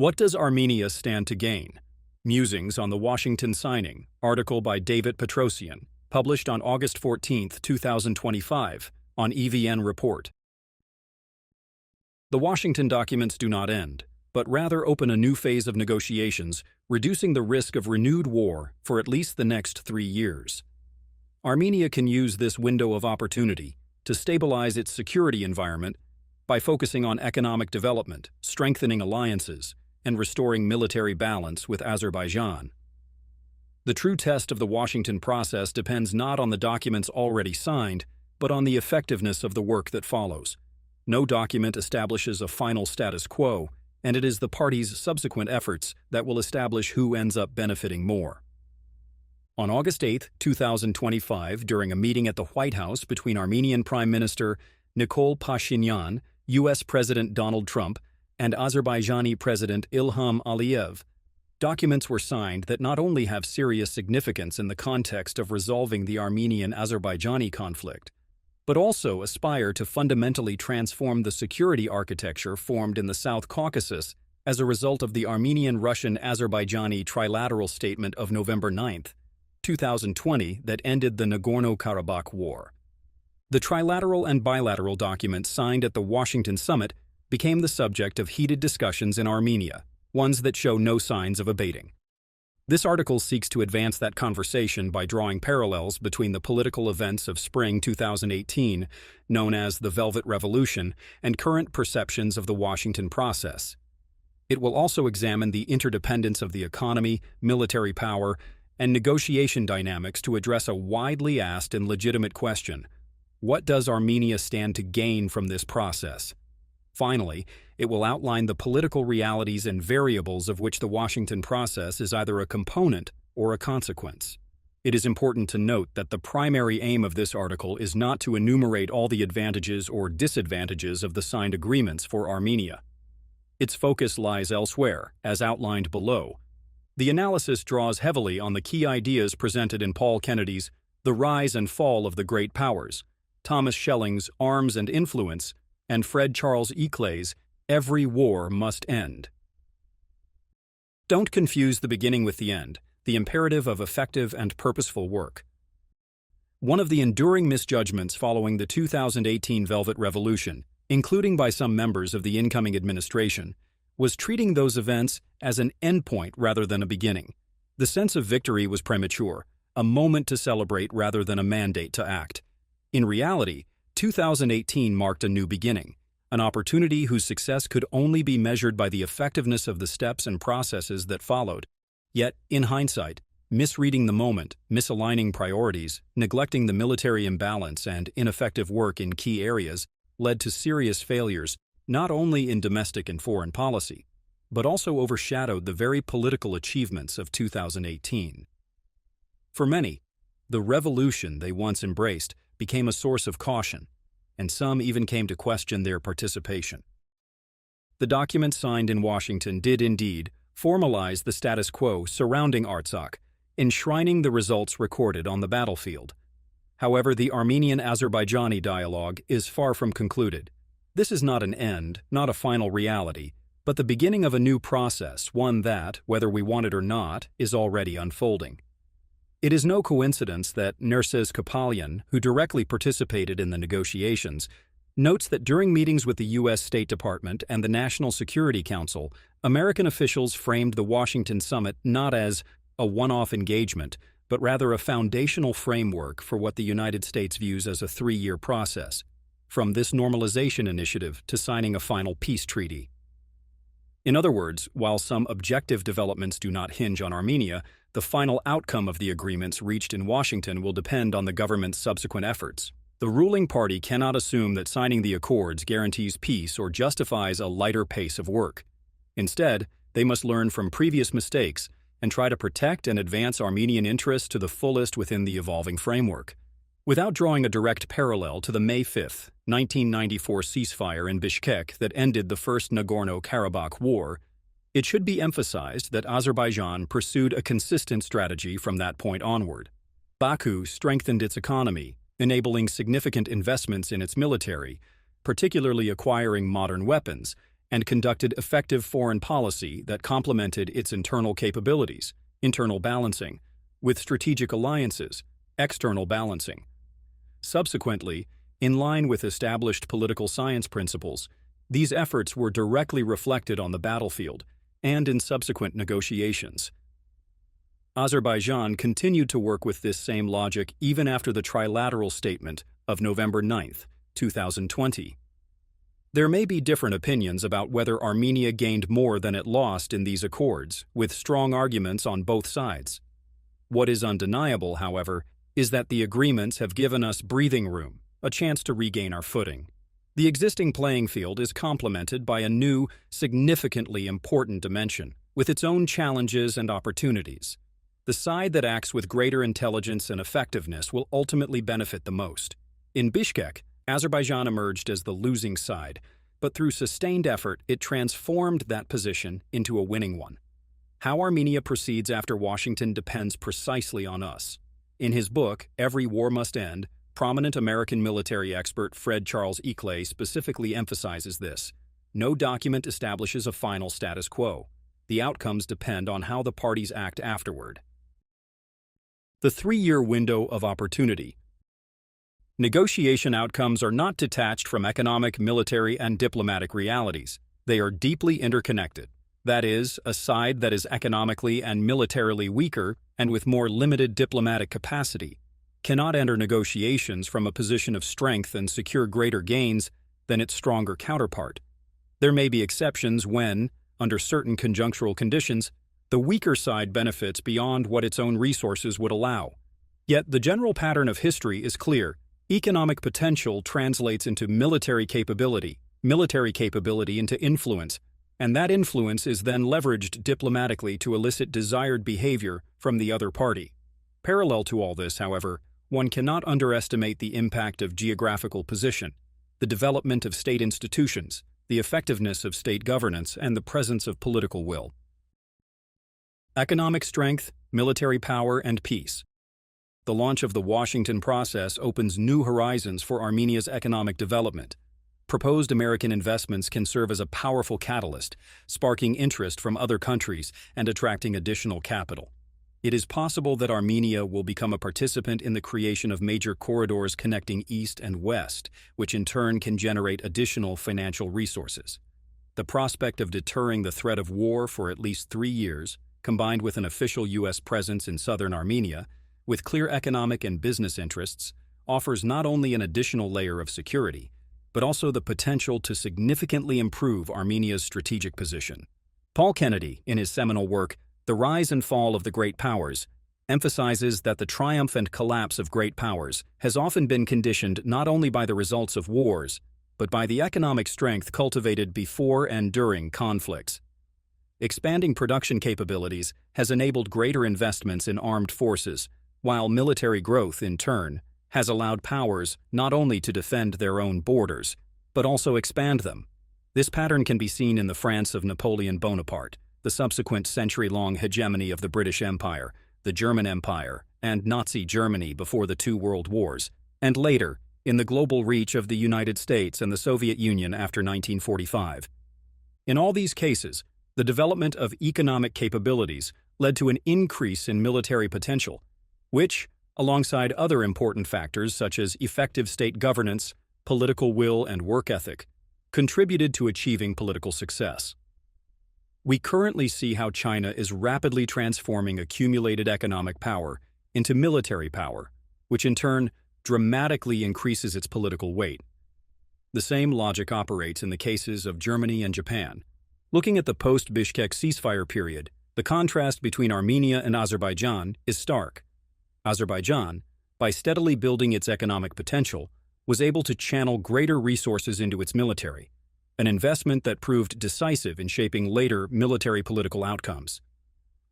What does Armenia stand to gain? Musings on the Washington Signing, article by Davit Petrosyan, published on August 14, 2025, on EVN Report. The Washington documents do not end, but rather open a new phase of negotiations, reducing the risk of renewed war for at least the next 3 years. Armenia can use this window of opportunity to stabilize its security environment by focusing on economic development, strengthening alliances, and restoring military balance with Azerbaijan. The true test of the Washington process depends not on the documents already signed, but on the effectiveness of the work that follows. No document establishes a final status quo, and it is the parties' subsequent efforts that will establish who ends up benefiting more. On August 8, 2025, during a meeting at the White House between Armenian Prime Minister Nikol Pashinyan, U.S. President Donald Trump, and Azerbaijani President Ilham Aliyev, documents were signed that not only have serious significance in the context of resolving the Armenian-Azerbaijani conflict, but also aspire to fundamentally transform the security architecture formed in the South Caucasus as a result of the Armenian-Russian-Azerbaijani trilateral statement of November 9, 2020 that ended the Nagorno-Karabakh War. The trilateral and bilateral documents signed at the Washington summit became the subject of heated discussions in Armenia, ones that show no signs of abating. This article seeks to advance that conversation by drawing parallels between the political events of spring 2018, known as the Velvet Revolution, and current perceptions of the Washington process. It will also examine the interdependence of the economy, military power, and negotiation dynamics to address a widely asked and legitimate question: what does Armenia stand to gain from this process? Finally, it will outline the political realities and variables of which the Washington process is either a component or a consequence. It is important to note that the primary aim of this article is not to enumerate all the advantages or disadvantages of the signed agreements for Armenia. Its focus lies elsewhere, as outlined below. The analysis draws heavily on the key ideas presented in Paul Kennedy's The Rise and Fall of the Great Powers, Thomas Schelling's Arms and Influence, and Fred Charles Eclay's Every War Must End. Don't confuse the beginning with the end, the imperative of effective and purposeful work. One of the enduring misjudgments following the 2018 Velvet Revolution, including by some members of the incoming administration, was treating those events as an endpoint rather than a beginning. The sense of victory was premature, a moment to celebrate rather than a mandate to act. In reality, 2018 marked a new beginning, an opportunity whose success could only be measured by the effectiveness of the steps and processes that followed. Yet, in hindsight, misreading the moment, misaligning priorities, neglecting the military imbalance, and ineffective work in key areas led to serious failures not only in domestic and foreign policy, but also overshadowed the very political achievements of 2018. For many, the revolution they once embraced became a source of caution, and some even came to question their participation. The documents signed in Washington did indeed formalize the status quo surrounding Artsakh, enshrining the results recorded on the battlefield. However, the Armenian-Azerbaijani dialogue is far from concluded. This is not an end, not a final reality, but the beginning of a new process, one that, whether we want it or not, is already unfolding. It is no coincidence that Nerses Kapalyan, who directly participated in the negotiations, notes that during meetings with the U.S. State Department and the National Security Council, American officials framed the Washington summit not as a one-off engagement, but rather a foundational framework for what the United States views as a 3-year process, from this normalization initiative to signing a final peace treaty. In other words, while some objective developments do not hinge on Armenia, the final outcome of the agreements reached in Washington will depend on the government's subsequent efforts. The ruling party cannot assume that signing the accords guarantees peace or justifies a lighter pace of work. Instead, they must learn from previous mistakes and try to protect and advance Armenian interests to the fullest within the evolving framework. Without drawing a direct parallel to the May 5, 1994 ceasefire in Bishkek that ended the First Nagorno-Karabakh War, it should be emphasized that Azerbaijan pursued a consistent strategy from that point onward. Baku strengthened its economy, enabling significant investments in its military, particularly acquiring modern weapons, and conducted effective foreign policy that complemented its internal capabilities, internal balancing, with strategic alliances, external balancing. Subsequently, in line with established political science principles, these efforts were directly reflected on the battlefield and in subsequent negotiations. Azerbaijan continued to work with this same logic even after the trilateral statement of November 9, 2020. There may be different opinions about whether Armenia gained more than it lost in these accords, with strong arguments on both sides. What is undeniable, however, is that the agreements have given us breathing room, a chance to regain our footing. The existing playing field is complemented by a new, significantly important dimension, with its own challenges and opportunities. The side that acts with greater intelligence and effectiveness will ultimately benefit the most. In Bishkek, Azerbaijan emerged as the losing side, but through sustained effort, it transformed that position into a winning one. How Armenia proceeds after Washington depends precisely on us. In his book, Every War Must End, prominent American military expert Fred Charles Eclay specifically emphasizes this. No document establishes a final status quo. The outcomes depend on how the parties act afterward. The 3-year window of opportunity. Negotiation outcomes are not detached from economic, military, and diplomatic realities. They are deeply interconnected. That is, a side that is economically and militarily weaker and with more limited diplomatic capacity cannot enter negotiations from a position of strength and secure greater gains than its stronger counterpart. There may be exceptions when, under certain conjunctural conditions, the weaker side benefits beyond what its own resources would allow. Yet the general pattern of history is clear. Economic potential translates into military capability into influence, and that influence is then leveraged diplomatically to elicit desired behavior from the other party. Parallel to all this, however, one cannot underestimate the impact of geographical position, the development of state institutions, the effectiveness of state governance, and the presence of political will. Economic strength, military power, and peace. The launch of the Washington process opens new horizons for Armenia's economic development. Proposed American investments can serve as a powerful catalyst, sparking interest from other countries and attracting additional capital. It is possible that Armenia will become a participant in the creation of major corridors connecting East and West, which in turn can generate additional financial resources. The prospect of deterring the threat of war for at least 3 years, combined with an official U.S. presence in southern Armenia, with clear economic and business interests, offers not only an additional layer of security, but also the potential to significantly improve Armenia's strategic position. Paul Kennedy, in his seminal work, The Rise and Fall of the Great Powers, emphasizes that the triumph and collapse of great powers has often been conditioned not only by the results of wars, but by the economic strength cultivated before and during conflicts. Expanding production capabilities has enabled greater investments in armed forces, while military growth, in turn, has allowed powers not only to defend their own borders, but also expand them. This pattern can be seen in the France of Napoleon Bonaparte, the subsequent century-long hegemony of the British Empire, the German Empire, and Nazi Germany before the 2 world wars, and later, in the global reach of the United States and the Soviet Union after 1945. In all these cases, the development of economic capabilities led to an increase in military potential, which, alongside other important factors such as effective state governance, political will, and work ethic, contributed to achieving political success. We currently see how China is rapidly transforming accumulated economic power into military power, which in turn dramatically increases its political weight. The same logic operates in the cases of Germany and Japan. Looking at the post-Bishkek ceasefire period, the contrast between Armenia and Azerbaijan is stark. Azerbaijan, by steadily building its economic potential, was able to channel greater resources into its military, an investment that proved decisive in shaping later military political outcomes.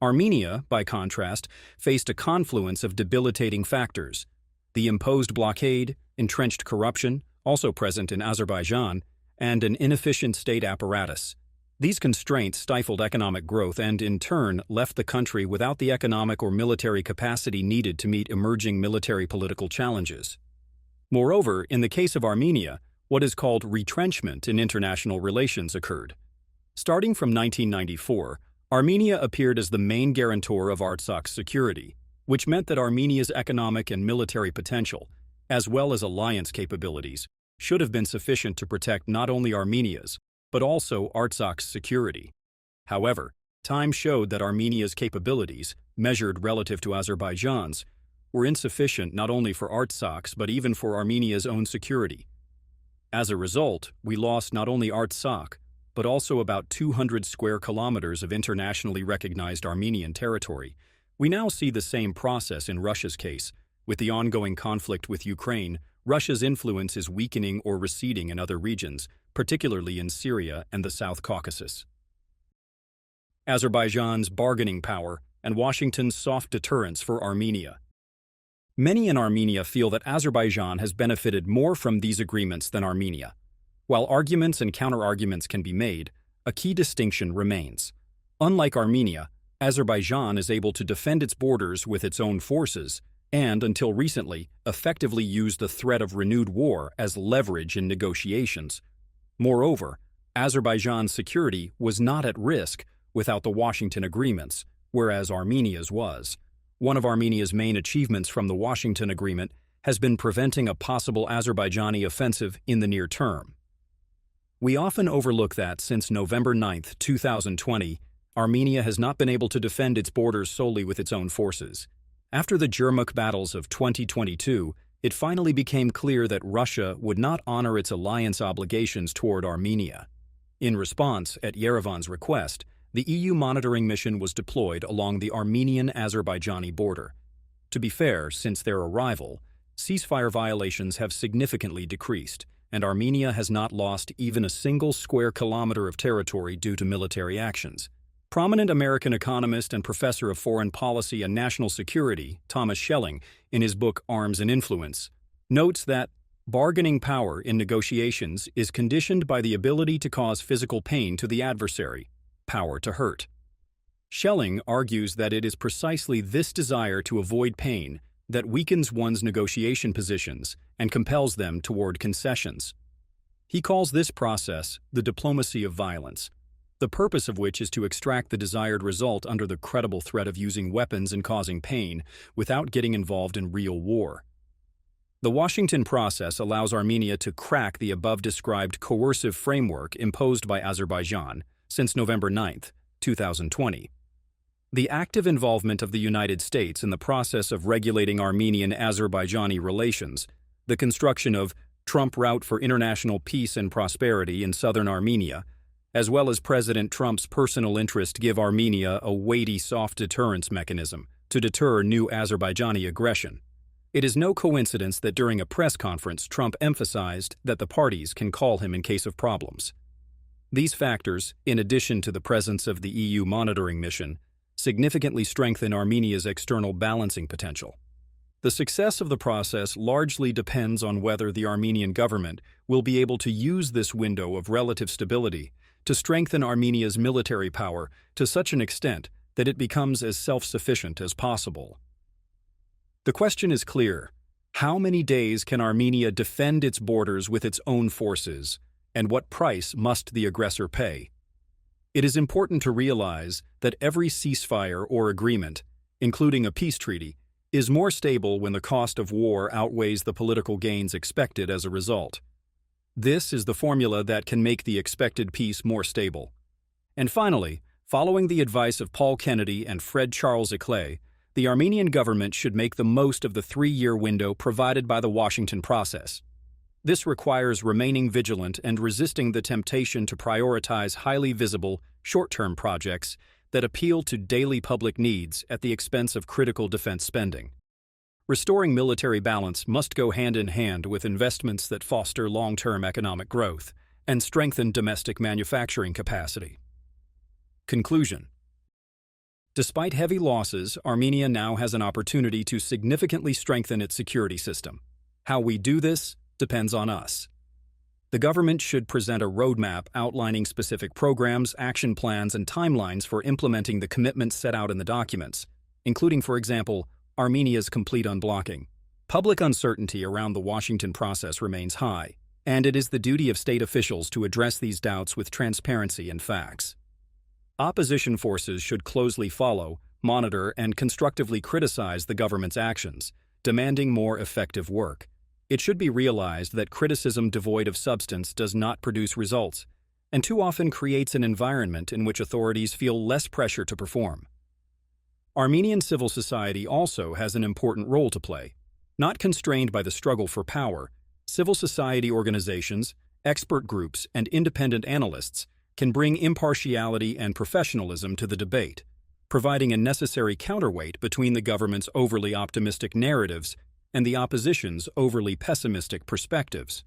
Armenia, by contrast, faced a confluence of debilitating factors: the imposed blockade, entrenched corruption, also present in Azerbaijan, and an inefficient state apparatus. These constraints stifled economic growth and, in turn, left the country without the economic or military capacity needed to meet emerging military-political challenges. Moreover, in the case of Armenia, what is called retrenchment in international relations occurred. Starting from 1994, Armenia appeared as the main guarantor of Artsakh's security, which meant that Armenia's economic and military potential, as well as alliance capabilities, should have been sufficient to protect not only Armenia's, but also Artsakh's security. However, time showed that Armenia's capabilities, measured relative to Azerbaijan's, were insufficient not only for Artsakh's but even for Armenia's own security. As a result, we lost not only Artsakh, but also about 200 square kilometers of internationally recognized Armenian territory. We now see the same process in Russia's case. With the ongoing conflict with Ukraine, Russia's influence is weakening or receding in other regions, particularly in Syria and the South Caucasus. Azerbaijan's bargaining power and Washington's soft deterrence for Armenia. Many in Armenia feel that Azerbaijan has benefited more from these agreements than Armenia. While arguments and counterarguments can be made, a key distinction remains. Unlike Armenia, Azerbaijan is able to defend its borders with its own forces and, until recently, effectively used the threat of renewed war as leverage in negotiations. Moreover, Azerbaijan's security was not at risk without the Washington agreements, whereas Armenia's was. One of Armenia's main achievements from the Washington Agreement has been preventing a possible Azerbaijani offensive in the near term. We often overlook that since November 9, 2020, Armenia has not been able to defend its borders solely with its own forces. After the Jermuk battles of 2022, it finally became clear that Russia would not honor its alliance obligations toward Armenia. In response, at Yerevan's request, the EU monitoring mission was deployed along the Armenian-Azerbaijani border. To be fair, since their arrival, ceasefire violations have significantly decreased, and Armenia has not lost even a single square kilometer of territory due to military actions. Prominent American economist and professor of foreign policy and national security, Thomas Schelling, in his book Arms and Influence, notes that bargaining power in negotiations is conditioned by the ability to cause physical pain to the adversary, power to hurt. Schelling argues that it is precisely this desire to avoid pain that weakens one's negotiation positions and compels them toward concessions. He calls this process the diplomacy of violence, the purpose of which is to extract the desired result under the credible threat of using weapons and causing pain without getting involved in real war. The Washington process allows Armenia to crack the above-described coercive framework imposed by Azerbaijan since November 9, 2020. The active involvement of the United States in the process of regulating Armenian-Azerbaijani relations, the construction of Trump Route for International Peace and Prosperity in southern Armenia, as well as President Trump's personal interest give Armenia a weighty soft deterrence mechanism to deter new Azerbaijani aggression. It is no coincidence that during a press conference Trump emphasized that the parties can call him in case of problems. These factors, in addition to the presence of the EU monitoring mission, significantly strengthen Armenia's external balancing potential. The success of the process largely depends on whether the Armenian government will be able to use this window of relative stability to strengthen Armenia's military power to such an extent that it becomes as self-sufficient as possible. The question is clear: how many days can Armenia defend its borders with its own forces, and what price must the aggressor pay? It is important to realize that every ceasefire or agreement, including a peace treaty, is more stable when the cost of war outweighs the political gains expected as a result. This is the formula that can make the expected peace more stable. And finally, following the advice of Paul Kennedy and Fred Charles Eclay, the Armenian government should make the most of the 3-year window provided by the Washington process. This requires remaining vigilant and resisting the temptation to prioritize highly visible, short-term projects that appeal to daily public needs at the expense of critical defense spending. Restoring military balance must go hand in hand with investments that foster long-term economic growth and strengthen domestic manufacturing capacity. Conclusion: despite heavy losses, Armenia now has an opportunity to significantly strengthen its security system. How we do this depends on us. The government should present a roadmap outlining specific programs, action plans, and timelines for implementing the commitments set out in the documents, including, for example, Armenia's complete unblocking. Public uncertainty around the Washington process remains high, and it is the duty of state officials to address these doubts with transparency and facts. Opposition forces should closely follow, monitor, and constructively criticize the government's actions, demanding more effective work. It should be realized that criticism devoid of substance does not produce results, and too often creates an environment in which authorities feel less pressure to perform. Armenian civil society also has an important role to play. Not constrained by the struggle for power, civil society organizations, expert groups, and independent analysts can bring impartiality and professionalism to the debate, providing a necessary counterweight between the government's overly optimistic narratives and the opposition's overly pessimistic perspectives.